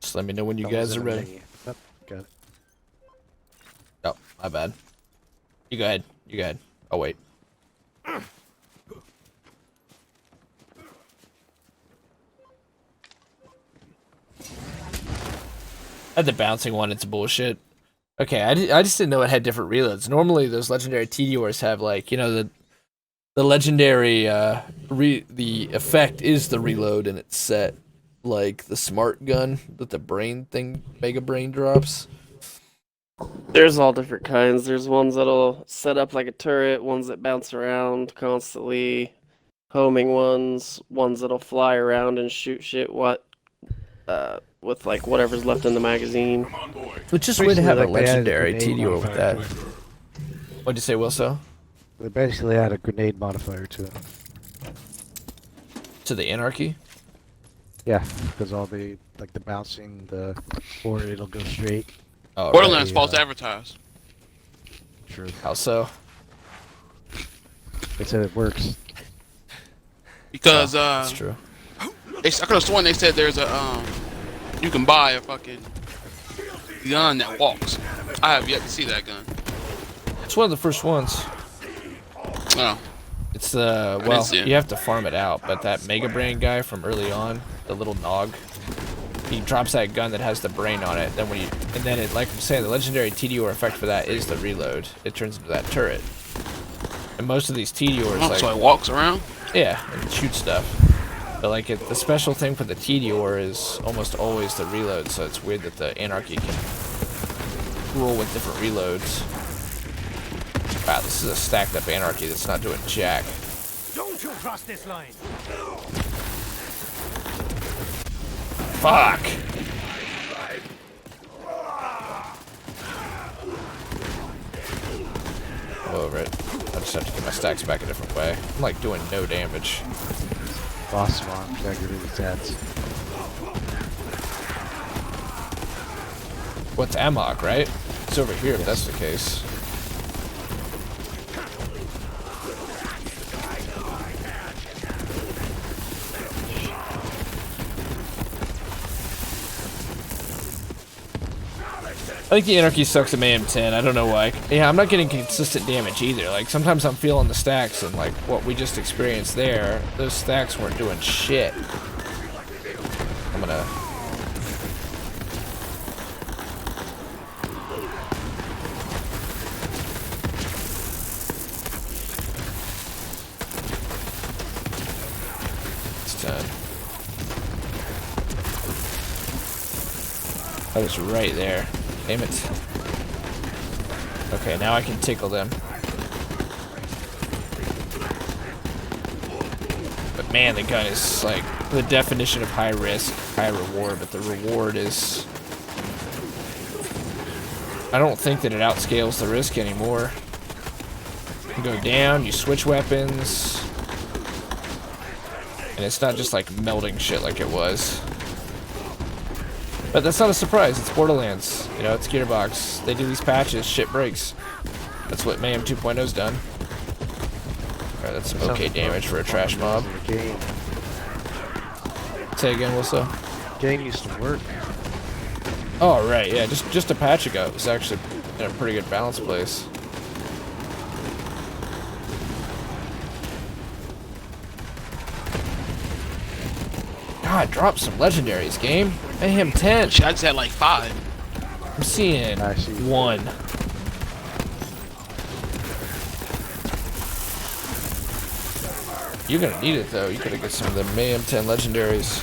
Speaker 1: Just let me know when you
Speaker 4: That was
Speaker 1: guys are
Speaker 4: in the
Speaker 1: ready.
Speaker 4: menu. Yep, got it.
Speaker 1: Oh, my bad. You go ahead. You go ahead. Oh, wait. Had the bouncing one, it's bullshit. Okay, I just didn't know it had different reloads. Normally, those legendary TDORs have, like, you know, the legendary, the effect is the reload and it's set like the smart gun that the brain thing, Mega Brain drops.
Speaker 2: There's all different kinds. There's ones that'll set up like a turret, ones that bounce around constantly, homing ones that'll fly around and shoot shit with like whatever's left in the magazine.
Speaker 1: It's just weird to
Speaker 4: Basically,
Speaker 1: have a
Speaker 4: like, they added
Speaker 1: legendary
Speaker 4: grenade
Speaker 1: TDO with
Speaker 4: modifier
Speaker 1: that.
Speaker 4: to it.
Speaker 1: What'd you say, Wilso?
Speaker 4: They basically add a grenade modifier to it.
Speaker 1: To the Anarchy?
Speaker 4: Yeah, because all the like the bouncing, or it'll go straight.
Speaker 1: Oh, right.
Speaker 6: Borderlands
Speaker 4: yeah.
Speaker 6: false advertised.
Speaker 4: True.
Speaker 1: How so?
Speaker 4: They said it works.
Speaker 6: Because
Speaker 1: That's true.
Speaker 6: I could have sworn they said there's a you can buy a fucking gun that walks. I have yet to see that gun.
Speaker 1: It's one of the first ones.
Speaker 6: Oh,
Speaker 1: It's the
Speaker 6: didn't
Speaker 1: well,
Speaker 6: see it.
Speaker 1: you have to farm it out, but that Mega Brain guy from early on, the little Nog, he drops that gun that has the brain on it. Then it, like I'm saying, the legendary TDOR effect for that is the reload. It turns into that turret. And most of these TDORs,
Speaker 6: oh
Speaker 1: like,
Speaker 6: so it walks around.
Speaker 1: yeah, and shoot stuff. But like the special thing for the TDOR is almost always the reload, so it's weird that the Anarchy can roll with different reloads. Wow, this is a stacked up Anarchy that's not doing jack.
Speaker 5: Don't you cross this line!
Speaker 1: Fuck! Over it. I just have to get my stacks back a different way. I'm like doing no damage.
Speaker 4: Boss spawn, gotta get rid of the stats.
Speaker 1: What's Amok, right? It's over here if that's the case. I think the Anarchy sucks at Mayhem 10. I don't know why. Yeah, I'm not getting consistent damage either. Like, sometimes I'm feeling the stacks, and like what we just experienced there, those stacks weren't doing shit. I'm gonna... It's done. That was right there. Damn it. Okay, now I can tickle them. But man, the gun is like the definition of high risk, high reward, but the reward is... I don't think that it outscales the risk anymore. You go down, you switch weapons. And it's not just like melting shit like it was. But that's not a surprise, it's Borderlands. You know, it's Gearbox. They do these patches, shit breaks. That's what Mayhem 2.0's done. Alright, that's some okay damage for a trash mob.
Speaker 4: Game.
Speaker 1: Say again, Wilso?
Speaker 4: Game used to work.
Speaker 1: Oh, right, yeah, just a patch ago. It was actually in a pretty good balance place. God, drop some legendaries, game. Mayhem 10.
Speaker 6: I just had like 5.
Speaker 1: I'm seeing
Speaker 4: I see.
Speaker 1: 1. You're gonna need it though. You gotta get some of the Mayhem 10 legendaries.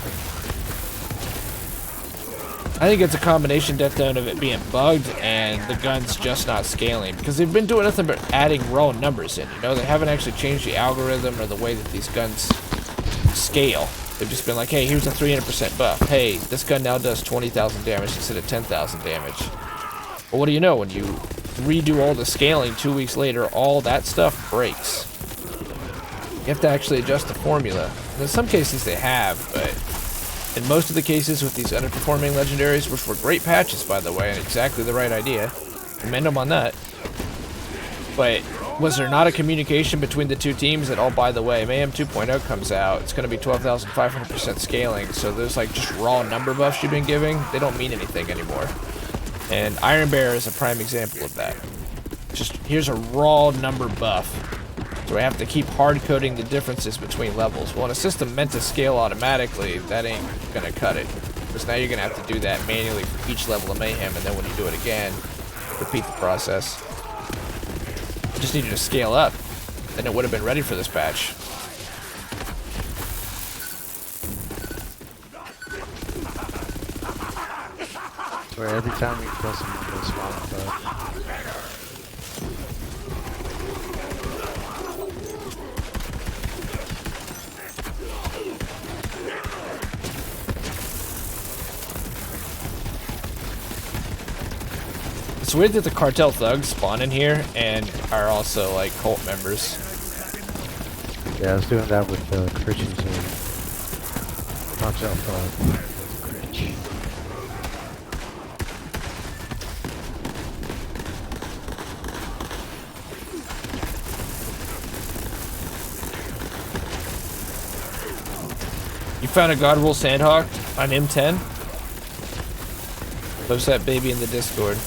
Speaker 1: I think it's a combination, Death Zone, of it being bugged and the guns just not scaling, because they've been doing nothing but adding raw numbers in. You know, they haven't actually changed the algorithm or the way that these guns scale. They've just been like, hey, here's a 300% buff. Hey, this gun now does 20,000 damage instead of 10,000 damage. But what do you know? When you redo all the scaling 2 weeks later, all that stuff breaks. You have to actually adjust the formula. And in some cases they have, but in most of the cases with these underperforming legendaries, which were great patches, by the way, and exactly the right idea, commend them on that. But was there not a communication between the two teams that, oh, by the way, Mayhem 2.0 comes out, it's going to be 12,500% scaling, so there's like just raw number buffs you've been giving, they don't mean anything anymore. And Iron Bear is a prime example of that. Just, here's a raw number buff. So we have to keep hard-coding the differences between levels. Well, in a system meant to scale automatically, that ain't going to cut it. Because now you're going to have to do that manually for each level of Mayhem, and then when you do it again, repeat the process. Just needed to scale up, then it would have been ready for this patch.
Speaker 4: Where every time you kill someone, they spawn a bug.
Speaker 1: It's weird that the cartel thugs spawn in here and are also like cult members.
Speaker 4: Yeah, I was doing that with Christians and Cartel Thug.
Speaker 1: You found a God Rule Sandhawk on M10? Post that baby in the Discord.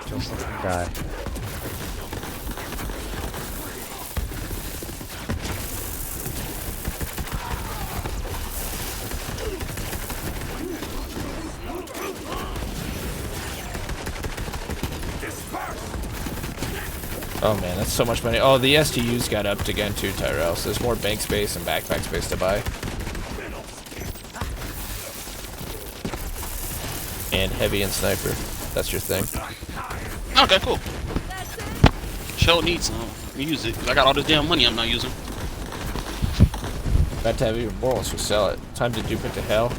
Speaker 4: Just let me die.
Speaker 1: Oh man, that's so much money. Oh, the STUs got upped again too, Tyrell. So there's more bank space and backpack space to buy. And heavy and sniper. That's your thing.
Speaker 6: Okay, cool. Show needs some. Use it. 'Cause I got all this damn money I'm not using.
Speaker 1: About to have even more once we sell it. Time to dupe it to hell.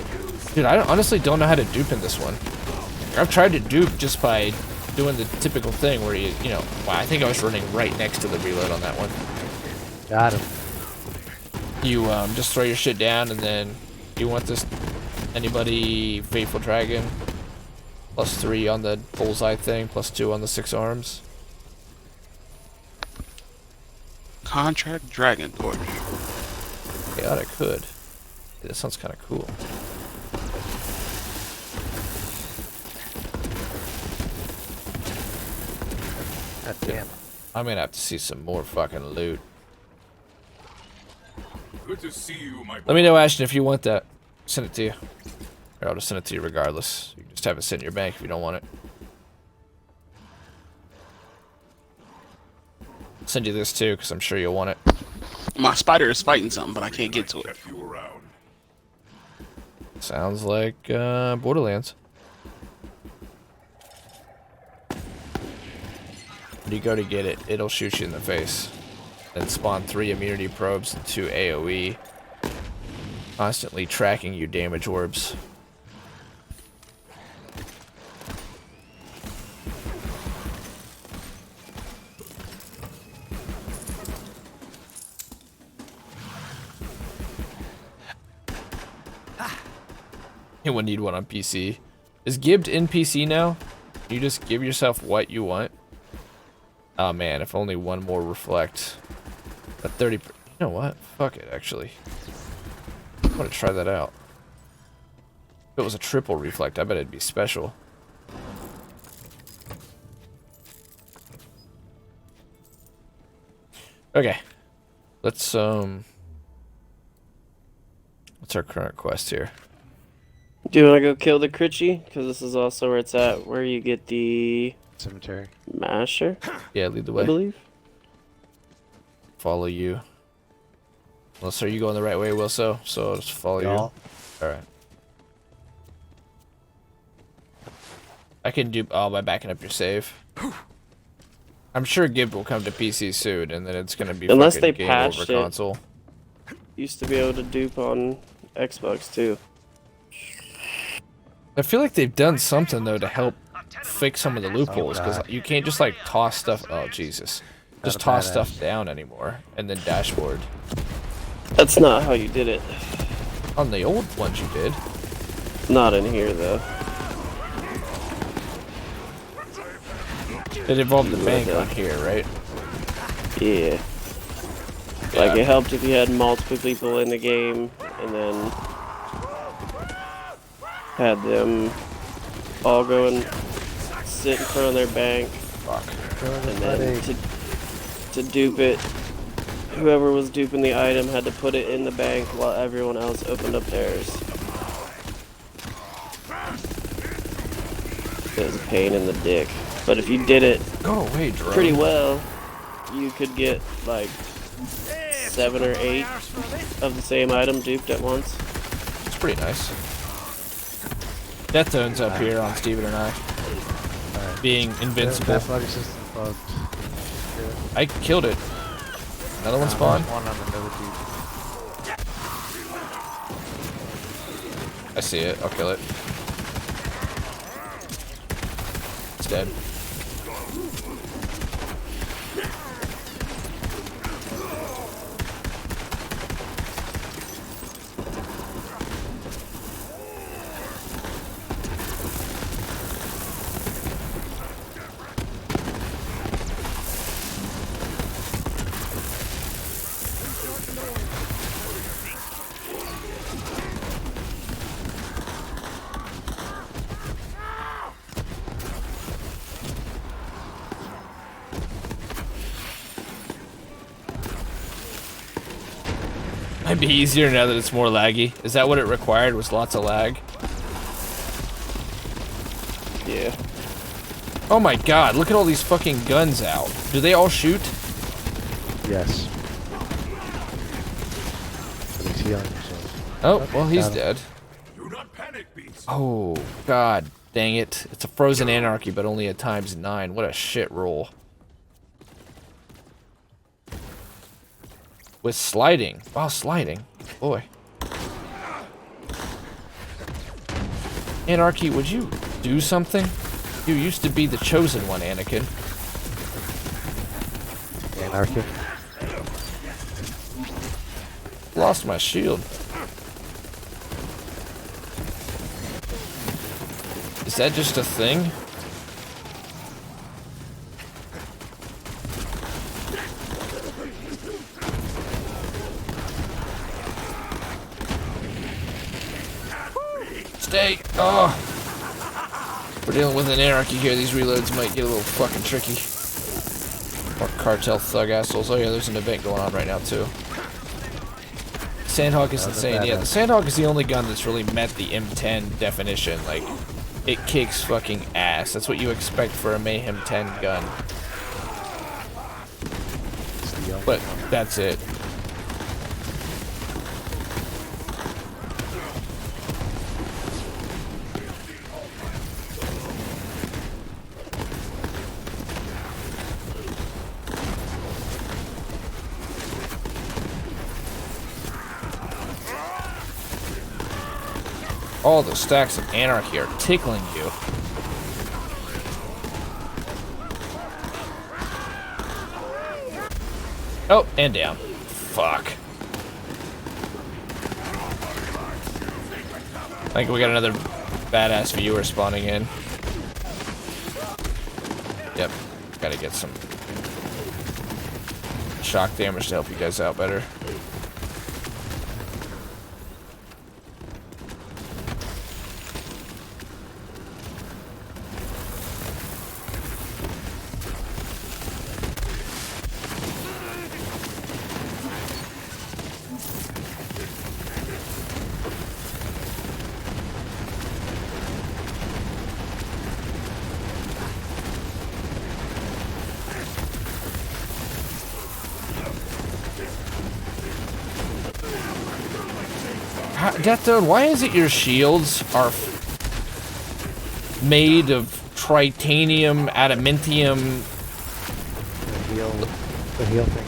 Speaker 1: Dude, I honestly don't know how to dupe in this one. I've tried to dupe just by doing the typical thing where you know, wow, I think I was running right next to the reload on that one.
Speaker 4: Got him.
Speaker 1: You just throw your shit down and then you want this anybody Faithful Dragon +3 on the bullseye thing, +2 on the 6 arms.
Speaker 6: Contract Dragon Torch.
Speaker 1: Yeah, I could. Yeah, that sounds kind of cool.
Speaker 4: God damn.
Speaker 1: I'm gonna have to see some more fucking loot.
Speaker 8: Good to see you, my
Speaker 1: Let me know, Ashton, if you want that. Send it to you. Or I'll just send it to you regardless. You can just have it sit in your bank if you don't want it. I'll send you this too, because I'm sure you'll want it.
Speaker 6: My spider is fighting something, but I can't get to it.
Speaker 8: kept you around.
Speaker 1: Sounds like Borderlands. When you go to get it, it'll shoot you in the face. Then spawn 3 immunity probes and 2 AoE. constantly tracking you damage orbs. You would need one on PC. Is Gibbed in PC now? You just give yourself what you want? Oh man, if only one more reflect. A 30. You know what? Fuck it, actually. I want to try that out. If it was a triple reflect, I bet it'd be special. Okay. Let's, what's our current quest here?
Speaker 2: Do you want to go kill the Critchy? Because this is also where it's at, where you get the
Speaker 4: Cemetery.
Speaker 2: Masher,
Speaker 1: Yeah, lead the
Speaker 2: I
Speaker 1: way.
Speaker 2: believe.
Speaker 1: Follow you. Well, sir, you going the right way, Wilso? So I'll just follow you.
Speaker 4: Y'all.
Speaker 1: Alright. I can do by backing up your save. I'm sure Gibbed will come to PC soon, and then it's gonna be
Speaker 2: Unless
Speaker 1: fucking
Speaker 2: they
Speaker 1: game
Speaker 2: patched
Speaker 1: over
Speaker 2: it.
Speaker 1: console.
Speaker 2: Used to be able to dupe on Xbox too.
Speaker 1: I feel like they've done something though to help fix some of the loopholes, because you can't just like toss stuff. Oh Jesus! Just
Speaker 4: Got a
Speaker 1: toss
Speaker 4: badass.
Speaker 1: stuff down anymore, and then dashboard.
Speaker 2: That's not how you did it.
Speaker 1: On the old ones you did.
Speaker 2: Not in here though.
Speaker 1: It involved the bank on here, right?
Speaker 2: Yeah. Like it helped if you had multiple people in the game, and then had them all go and sit in front of their bank,
Speaker 1: Fuck.
Speaker 2: and then to dupe it, whoever was duping the item had to put it in the bank while everyone else opened up theirs. It was a pain in the dick. But if you did it
Speaker 1: Go away, drone.
Speaker 2: pretty well, you could get like 7 or 8 of the same item duped at once.
Speaker 1: It's pretty nice. Death Zone's up here on Steven and I. Being invincible.
Speaker 4: That buddy system bugged.
Speaker 1: I killed it. Another one spawned.
Speaker 4: One on another dude.
Speaker 1: I see it. I'll kill it. It's dead. Might be easier now that it's more laggy. Is that what it required? Was lots of lag?
Speaker 2: Yeah.
Speaker 1: Oh my god, look at all these fucking guns out. Do they all shoot?
Speaker 4: Yes. So he's healing himself.
Speaker 1: Oh, well he's
Speaker 4: got him.
Speaker 1: dead.
Speaker 8: Do not panic, beast.
Speaker 1: Oh, god dang it. It's a frozen anarchy, but only at ×9. What a shit roll. With sliding. Wow, sliding. Boy. Anarchy, would you do something? You used to be the chosen one, Anakin.
Speaker 4: Anarchy.
Speaker 1: Lost my shield. Is that just a thing? Stay. Oh. We're dealing with an anarchy here. These reloads might get a little fucking tricky. Or cartel thug assholes. Oh yeah, there's an event going on right now too. Sandhawk is insane. Yeah, the Sandhawk is the only gun that's really met the M10 definition. Like, it kicks fucking ass. That's what you expect for a Mayhem 10 gun. But that's it. All the stacks of anarchy are tickling you. Oh, and down. Fuck. I think we got another badass viewer spawning in. Yep. Gotta get some shock damage to help you guys out better. Death Toad, why is it your shields are made of titanium, adamantium?
Speaker 4: The heal thing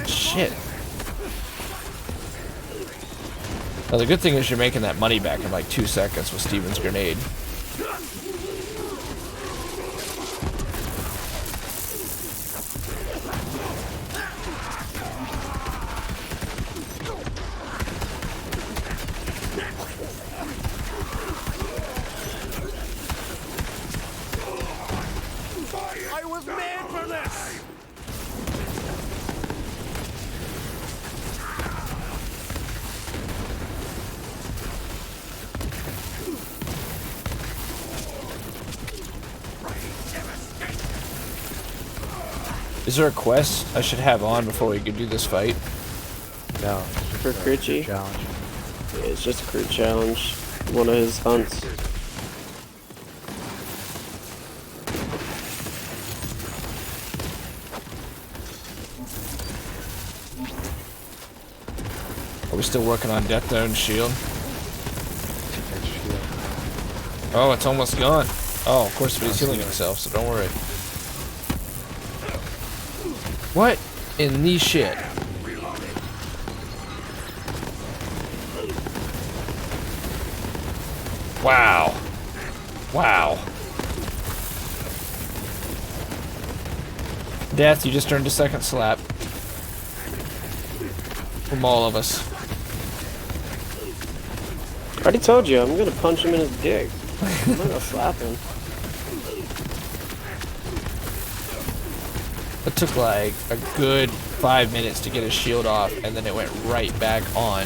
Speaker 4: is
Speaker 1: Shit. Now the good thing is you're making that money back in like 2 seconds with Steven's grenade.
Speaker 5: I was made for this!
Speaker 1: Is there a quest I should have on before we could do this fight?
Speaker 4: no.
Speaker 2: For Critchy?
Speaker 4: Challenge.
Speaker 2: Yeah, it's just a crit challenge. One of his hunts.
Speaker 1: Are we still working on Death Toad's shield?
Speaker 4: Next shield.
Speaker 1: Oh, it's almost gone. Oh, of course, but he's healing himself, so don't worry. What in the shit? Wow. Wow. Death, you just earned a second slap. From all of us.
Speaker 2: I already told you, I'm gonna punch him in his dick. I'm not gonna slap him.
Speaker 1: It took like a good 5 minutes to get his shield off, and then it went right back on.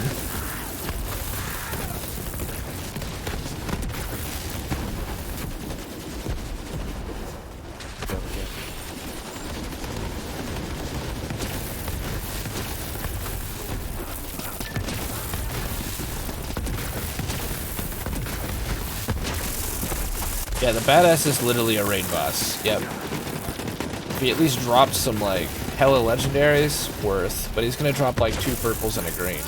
Speaker 1: Yeah, the badass is literally a raid boss. Yep. If he at least dropped some, like, hella legendaries, worth. But he's gonna drop, like, 2 purples and a green.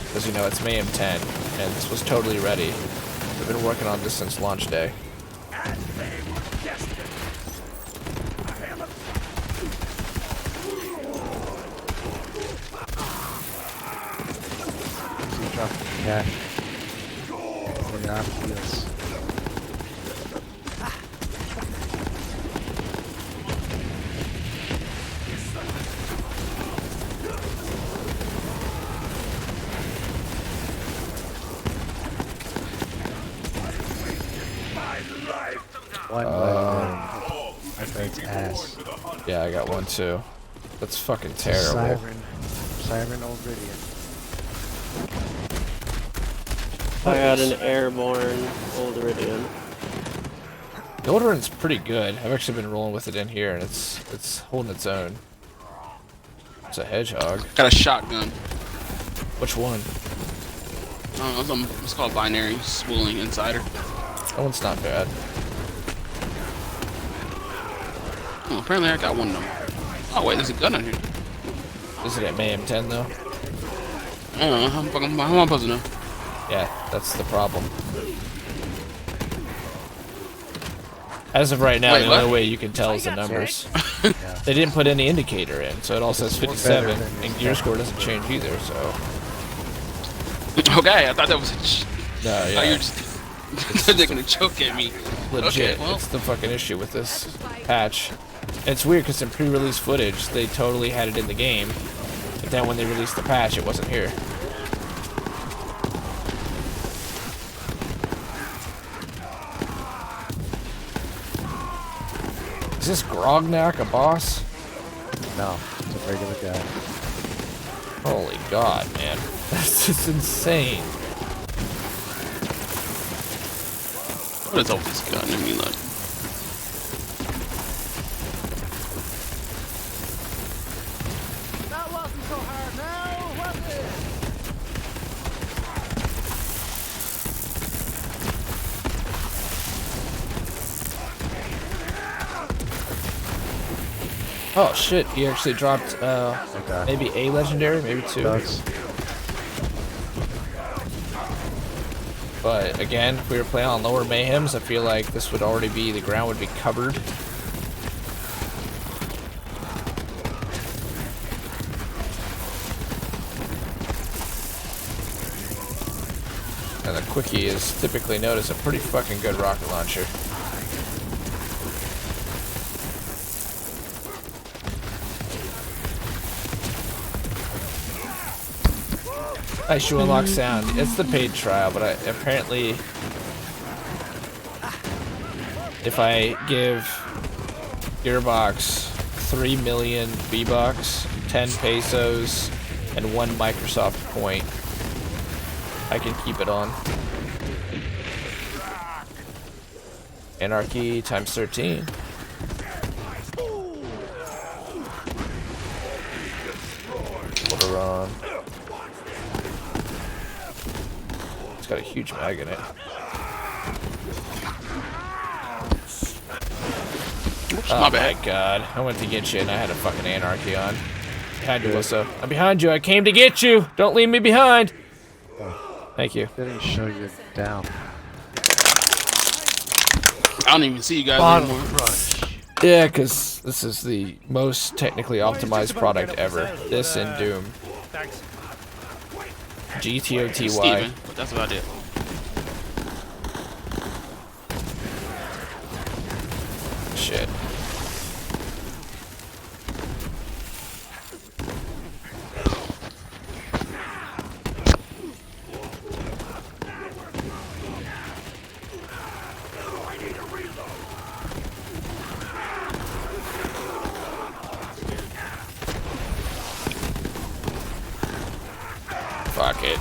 Speaker 1: Because, you know, it's Mayhem 10, and this was totally ready. We've been working on this since launch day.
Speaker 4: Cash. Yeah, yes. One I think ass.
Speaker 1: Yeah, I got one too. That's fucking terrible.
Speaker 4: Siren Old Ridian.
Speaker 2: I got an airborne old Iridian.
Speaker 1: The Odoran's pretty good. I've actually been rolling with it in here, and it's holding its own. It's a hedgehog.
Speaker 6: Got a shotgun.
Speaker 1: Which one?
Speaker 6: I don't know, it's called Binary Swooling Insider.
Speaker 1: That one's not bad.
Speaker 6: Oh, apparently I got one of them. Oh wait, there's a gun in here.
Speaker 1: Is it at Mayhem 10 though?
Speaker 6: I don't know, how am I supposed to know?
Speaker 1: Yeah, that's the problem. As of right now,
Speaker 6: Wait,
Speaker 1: the
Speaker 6: what?
Speaker 1: only way you can tell is the numbers.
Speaker 4: Yeah.
Speaker 1: They didn't put any indicator in, so it all says
Speaker 4: It's more
Speaker 1: 57,
Speaker 4: better than
Speaker 1: and
Speaker 4: it's
Speaker 1: gear
Speaker 4: better.
Speaker 1: score doesn't change either, so...
Speaker 6: Okay, I thought that was a
Speaker 1: No,
Speaker 6: Oh,
Speaker 1: yeah,
Speaker 6: you're just they're gonna choke at me.
Speaker 1: legit.
Speaker 6: Okay, well.
Speaker 1: It's the fucking issue with this patch. And it's weird, because in pre-release footage, they totally had it in the game, but then when they released the patch, it wasn't here. Is this Grognak a boss?
Speaker 4: No, it's a regular guy.
Speaker 1: Holy god, man. That's just insane.
Speaker 6: What is all this gun? I mean, like,
Speaker 5: That wasn't so hard now, was it?
Speaker 1: Oh shit, he actually dropped
Speaker 4: Okay.
Speaker 1: maybe a legendary, maybe two.
Speaker 4: Ducks.
Speaker 1: But again, if we were playing on lower mayhems, I feel like this would already be, the ground would be covered. And the Quickie is typically known as a pretty fucking good rocket launcher. Nice, you unlock sound. It's the paid trial, but apparently, if I give Gearbox 3 million V-Bucks, 10 pesos, and 1 Microsoft point, I can keep it on. Anarchy times 13. Water on. It's got a huge mag in it.
Speaker 6: my bad.
Speaker 1: My god. I went to get you and I had a fucking anarchy on. Behind you, Wissa. I'm behind you. I came to get you. Don't leave me behind. Thank you.
Speaker 4: Didn't show you down.
Speaker 6: I don't even see you guys
Speaker 4: Bottom
Speaker 6: anymore.
Speaker 4: crunch.
Speaker 1: Yeah, because this is the most technically optimized product ever. This and Doom.
Speaker 5: Thanks.
Speaker 1: GTOTY.
Speaker 6: Steven, but that's about it.
Speaker 1: Shit. Fuck it.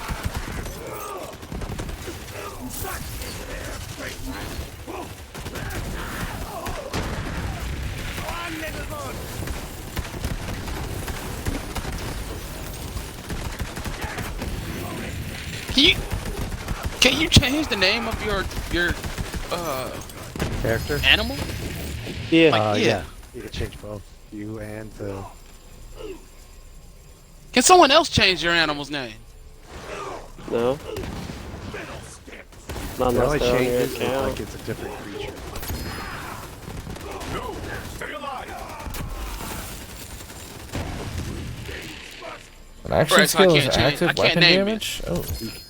Speaker 6: Can you change the name of your
Speaker 4: Character?
Speaker 6: animal?
Speaker 2: Yeah.
Speaker 6: Like, yeah.
Speaker 4: Yeah. You can change both. You and the...
Speaker 6: Can someone else change your animal's name?
Speaker 2: No. Not
Speaker 4: The only
Speaker 2: unless they're on your
Speaker 4: change is
Speaker 2: account.
Speaker 4: like it's a different creature.
Speaker 8: No, stay alive.
Speaker 1: An action
Speaker 6: Right, so I
Speaker 1: skill is
Speaker 6: can't change-
Speaker 1: active
Speaker 6: I can't
Speaker 1: weapon
Speaker 6: name it.
Speaker 1: damage?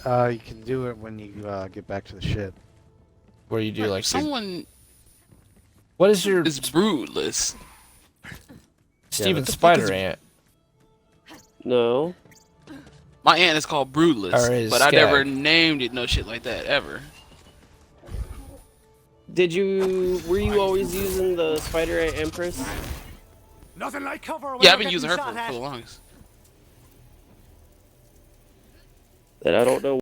Speaker 1: Oh.
Speaker 4: You can do it when you get back to the ship.
Speaker 1: Where you do like...
Speaker 6: Someone
Speaker 1: What is your
Speaker 6: is broodless.
Speaker 1: Steven
Speaker 6: what the fuck is-
Speaker 1: Spider Ant?
Speaker 2: No.
Speaker 6: My aunt is called broodless,
Speaker 1: Or is
Speaker 6: but I never
Speaker 1: Skag.
Speaker 6: named it no shit like that ever.
Speaker 2: Were you always using the Spider Ant Empress?
Speaker 5: Nothing like cover.
Speaker 6: Yeah, I've been using her for the longest.
Speaker 2: That I don't know